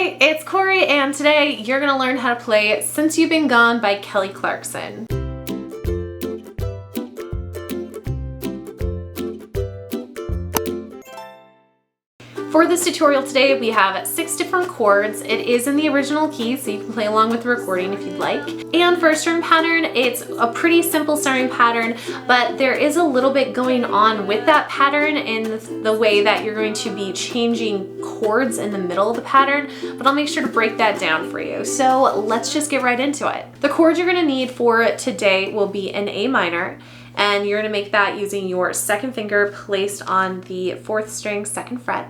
Hi, it's Corey, and today you're gonna learn how to play Since You've Been Gone by Kelly Clarkson. For this tutorial today, we have 6 different chords. It is in the original key, so you can play along with the recording if you'd like. And for a strum pattern, it's a pretty simple strumming pattern, but there is a little bit going on with that pattern in the way that you're going to be changing chords in the middle of the pattern, but I'll make sure to break that down for you. So let's just get right into it. The chords you're gonna need for today will be an A minor, and you're gonna make that using your second finger placed on the 4th string, 2nd fret.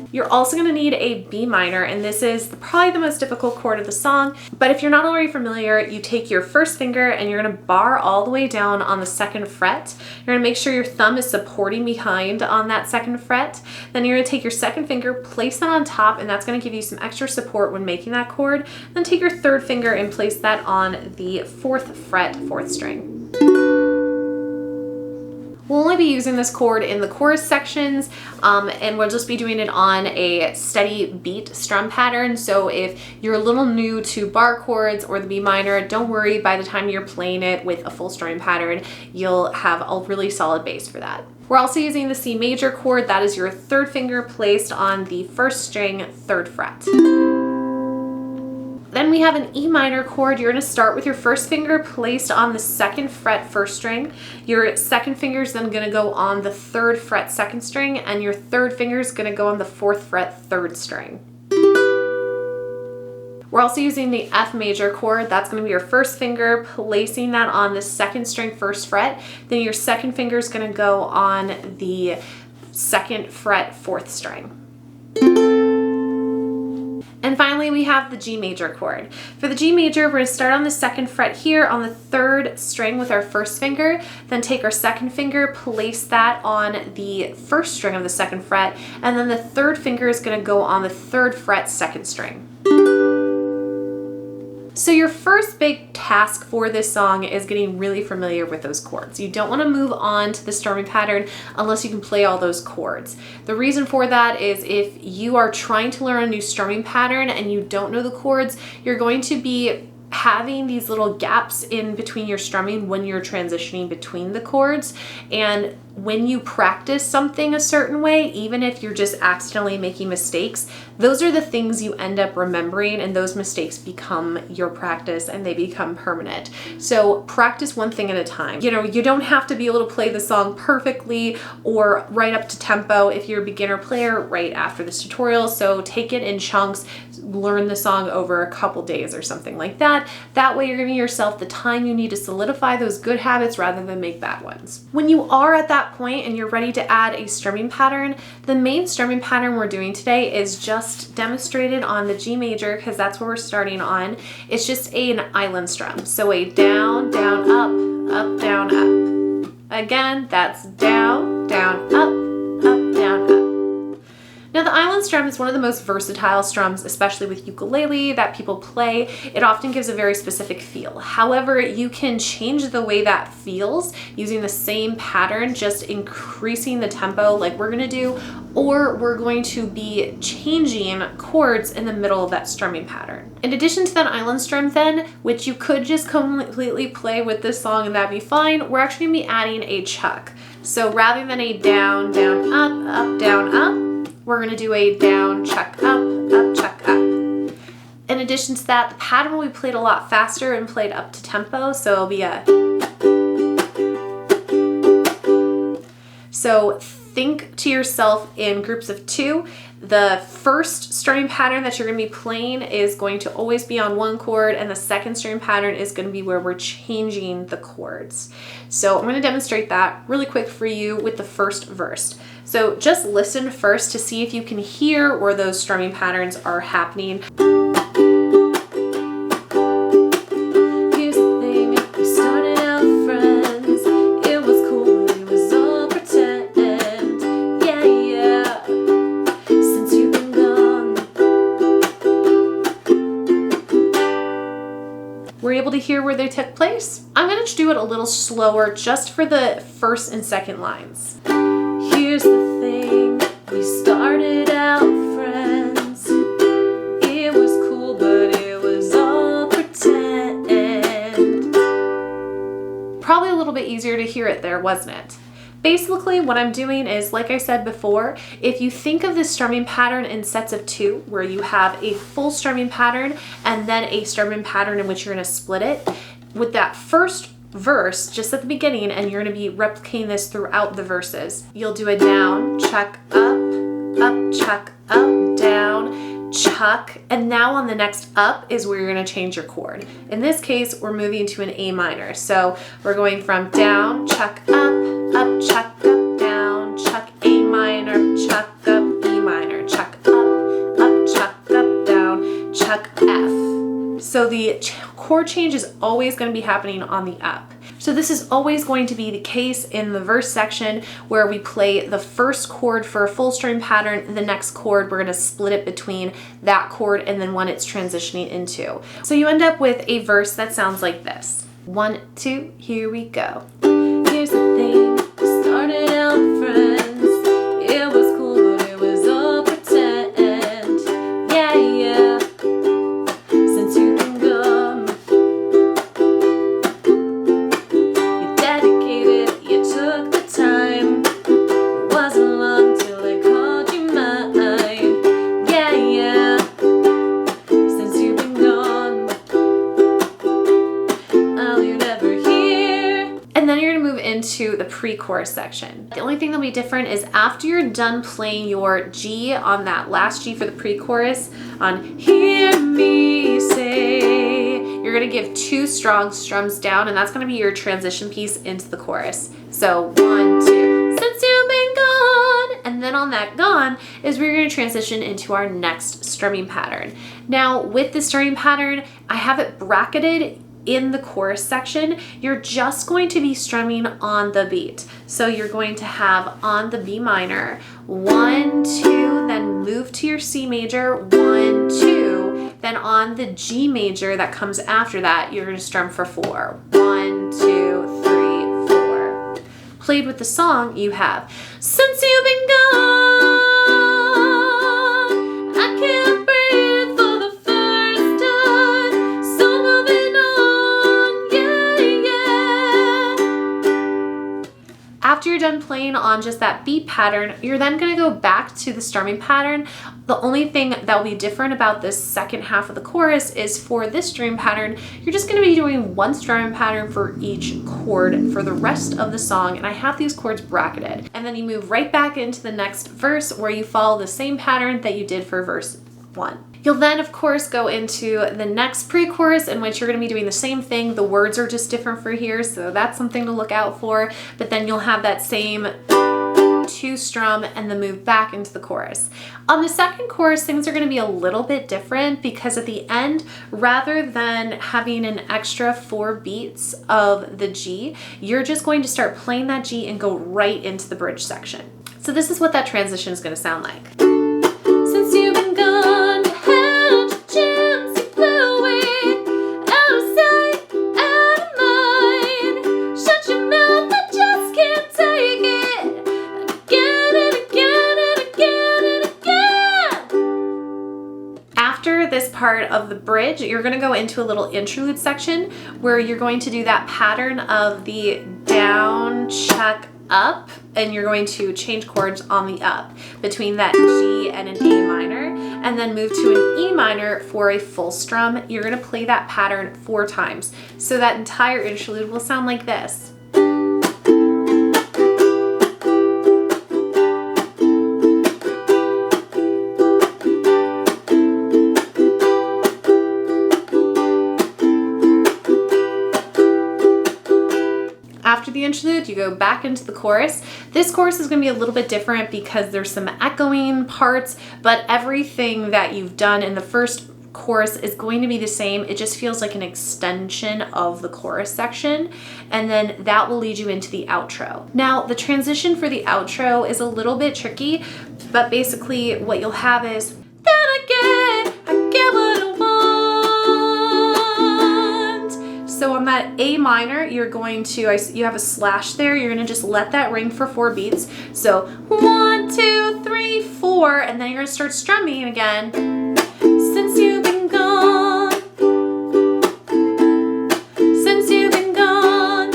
You're also going to need a B minor, and this is probably the most difficult chord of the song, but if you're not already familiar, you take your first finger and you're going to bar all the way down on the 2nd fret. You're going to make sure your thumb is supporting behind on that 2nd fret. Then you're going to take your 2nd finger, place that on top, and that's going to give you some extra support when making that chord. Then take your 3rd finger and place that on the 4th fret, 4th string. We'll only be using this chord in the chorus sections, and we'll just be doing it on a steady beat strum pattern. So if you're a little new to bar chords or the B minor, don't worry, by the time you're playing it with a full strumming pattern, you'll have a really solid base for that. We're also using the C major chord. That is your 3rd finger placed on the 1st string, 3rd fret. Then we have an E minor chord. You're going to start with your 1st finger placed on the 2nd fret, 1st string. Your 2nd finger is then going to go on the 3rd fret, 2nd string, and your 3rd finger is going to go on the 4th fret, 3rd string. We're also using the F major chord. That's going to be your 1st finger, placing that on the 2nd string, 1st fret. Then your 2nd finger is going to go on the 2nd fret, 4th string. And finally, we have the G major chord. For the G major, we're going to start on the 2nd fret here on the 3rd string with our 1st finger, then take our 2nd finger, place that on the 1st string of the 2nd fret, and then the 3rd finger is going to go on the 3rd fret, 2nd string. So your first big task for this song is getting really familiar with those chords. You don't want to move on to the strumming pattern unless you can play all those chords. The reason for that is if you are trying to learn a new strumming pattern and you don't know the chords, you're going to be having these little gaps in between your strumming when you're transitioning between the chords. And when you practice something a certain way, even if you're just accidentally making mistakes, those are the things you end up remembering, and those mistakes become your practice and they become permanent. So practice one thing at a time. You know, you don't have to be able to play the song perfectly or right up to tempo if you're a beginner player right after this tutorial. So take it in chunks, learn the song over a couple days or something like that. That way you're giving yourself the time you need to solidify those good habits rather than make bad ones. When you are at that point and you're ready to add a strumming pattern, the main strumming pattern we're doing today is just demonstrated on the G major because that's where we're starting on. It's just an island strum. So a down, down, up, up, down, up. Again, that's down, down, up, up, down, up. Now the island strum is one of the most versatile strums, especially with ukulele, that people play. It often gives a very specific feel. However, you can change the way that feels using the same pattern, just increasing the tempo like we're gonna do, or we're going to be changing chords in the middle of that strumming pattern. In addition to that island strum then, which you could just completely play with this song and that'd be fine, we're actually gonna be adding a chuck. So rather than a down, down, up, up, down, up, we're going to do a down, chuck, up, chuck, up. In addition to that, the pattern will be played a lot faster and played up to tempo, so it'll be a... So think to yourself in groups of 2. The first strumming pattern that you're going to be playing is going to always be on one chord, and the second strumming pattern is going to be where we're changing the chords. So I'm going to demonstrate that really quick for you with the first verse. So just listen first to see if you can hear where those strumming patterns are happening. Were you able to hear where they took place? I'm going to do it a little slower just for the first and second lines. Here's the thing, we started out friends. bit easier to hear it there, wasn't it? Basically, what I'm doing is, like I said before, if you think of this strumming pattern in sets of 2, where you have a full strumming pattern and then a strumming pattern in which you're going to split it, with that first verse just at the beginning, and you're going to be replicating this throughout the verses. You'll do a down, chuck, up, chuck, up, down, chuck, and now on the next up is where you're going to change your chord. In this case, we're moving to an A minor. So we're going from down, chuck, up, chuck, up, down, chuck, A minor, chuck, up, E minor, chuck, up, chuck, up, down, chuck, F. So the chord change is always going to be happening on the up. So this is always going to be the case in the verse section where we play the first chord for a full string pattern, the next chord we're going to split it between that chord and then one it's transitioning into. So you end up with a verse that sounds like this. 1, 2, here we go. Here's the thing, we started out friends. It was cool, but it was all pretend. Yeah, yeah. Since you've been gone, you dedicated, you took the time. It wasn't long till I called you mine. Yeah, yeah. Since you've been gone, all you'd ever hear. And then you're gonna move into the pre-chorus section. The only thing that'll be different is after you're done playing your G on that last G for the pre-chorus, on hear me say, you're gonna give 2 strong strums down, and that's gonna be your transition piece into the chorus. So 1, 2, since you've been gone, and then on that gone is where you're gonna transition into our next strumming pattern. Now with the strumming pattern, I have it bracketed in the chorus section. You're just going to be strumming on the beat. So you're going to have on the B minor, 1, 2, then move to your C major, 1, 2, then on the G major that comes after that, you're gonna strum for 4. 1, 2, 3, 4. Played with the song, you have, since you've been gone, I can't breathe for the first time, so moving on, yeah, yeah. After you're done playing on just that beat pattern, you're then going to go back to the strumming pattern. The only thing that will be different about this second half of the chorus is for this strumming pattern, you're just going to be doing 1 strumming pattern for each chord for the rest of the song, and I have these chords bracketed. And then you move right back into the next verse where you follow the same pattern that you did for verse 1. You'll then, of course, go into the next pre-chorus in which you're going to be doing the same thing. The words are just different for here, so that's something to look out for. But then you'll have that same 2 strum and then move back into the chorus. On the second chorus, things are going to be a little bit different because at the end, rather than having an extra 4 beats of the G, you're just going to start playing that G and go right into the bridge section. So this is what that transition is going to sound like. Since you've been gone, held your chance, you blew it, out of sight, out of mind. Shut your mouth, I just can't take it. Again and again and again and again. After this part of the bridge, you're going to go into a little interlude section where you're going to do that pattern of the down, chuck, up, and you're going to change chords on the up between that G and an A minor, and then move to an E minor for a full strum. You're going to play that pattern 4 times. So that entire interlude will sound like this. After the interlude, you go back into the chorus. This chorus is going to be a little bit different because there's some echoing parts, but everything that you've done in the first chorus is going to be the same. It just feels like an extension of the chorus section, and then that will lead you into the outro. Now, the transition for the outro is a little bit tricky, but basically what you'll have is, then I get what I want. So on that A minor, you're going to, you have a slash there, you're going to just let that ring for 4 beats. So 1, 2, 3, 4, and then you're going to start strumming again. Since you've been gone, since you've been gone.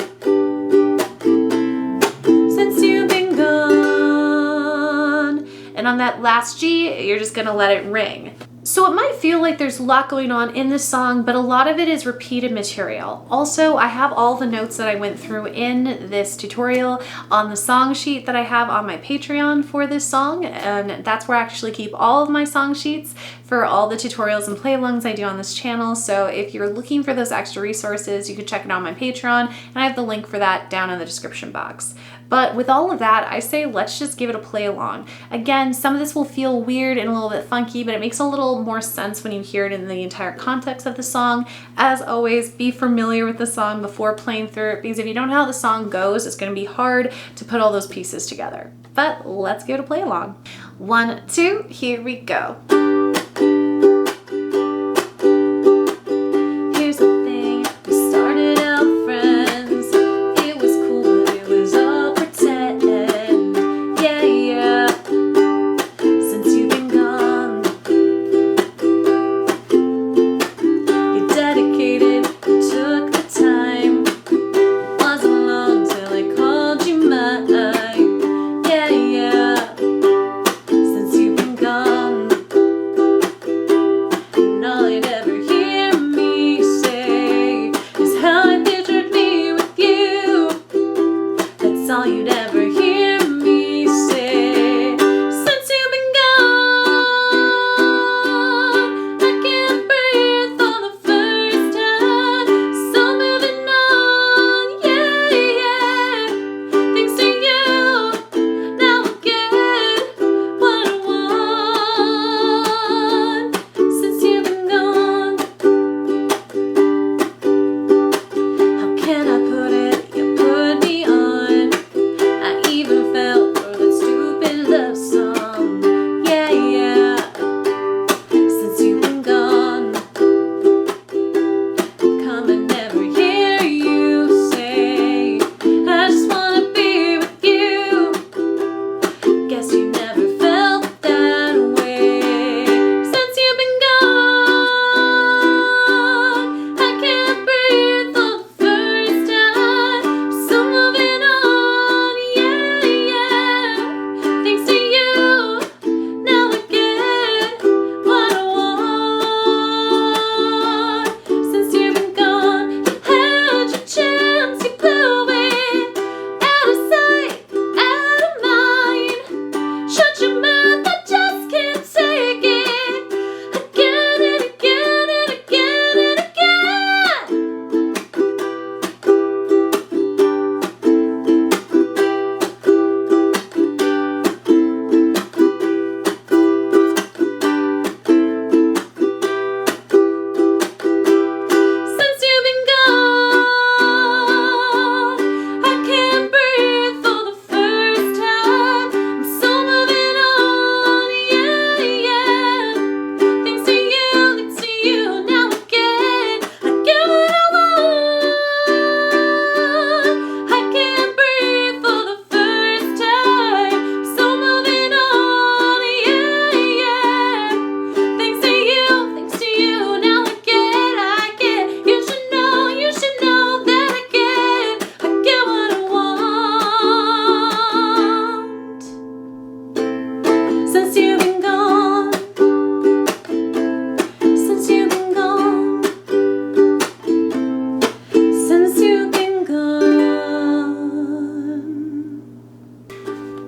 that last G, you're just gonna let it ring. So it might feel like there's a lot going on in this song, but a lot of it is repeated material. Also, I have all the notes that I went through in this tutorial on the song sheet that I have on my Patreon for this song, and that's where I actually keep all of my song sheets for all the tutorials and play-alongs I do on this channel. So if you're looking for those extra resources, you can check it out on my Patreon, and I have the link for that down in the description box. But with all of that, I say let's just give it a play along. Again, some of this will feel weird and a little bit funky, but it makes a little more sense when you hear it in the entire context of the song. As always, be familiar with the song before playing through it, because if you don't know how the song goes, it's gonna be hard to put all those pieces together. But let's give it a play along. 1, 2, here we go.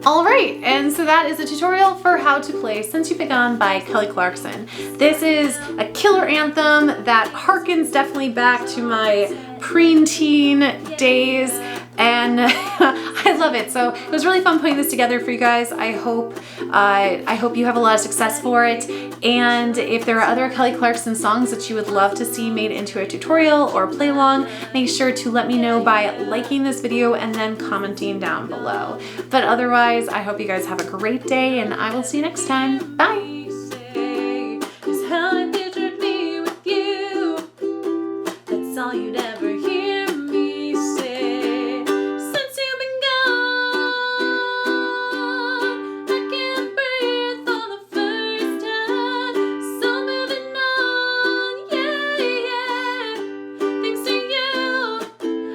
Alright, and so that is a tutorial for how to play Since You've Been Gone by Kelly Clarkson. This is a killer anthem that harkens definitely back to my preteen days, and I love it. So it was really fun putting this together for you guys. I hope you have a lot of success for it. And if there are other Kelly Clarkson songs that you would love to see made into a tutorial or play along, make sure to let me know by liking this video and then commenting down below. But otherwise, I hope you guys have a great day, and I will see you next time. Bye!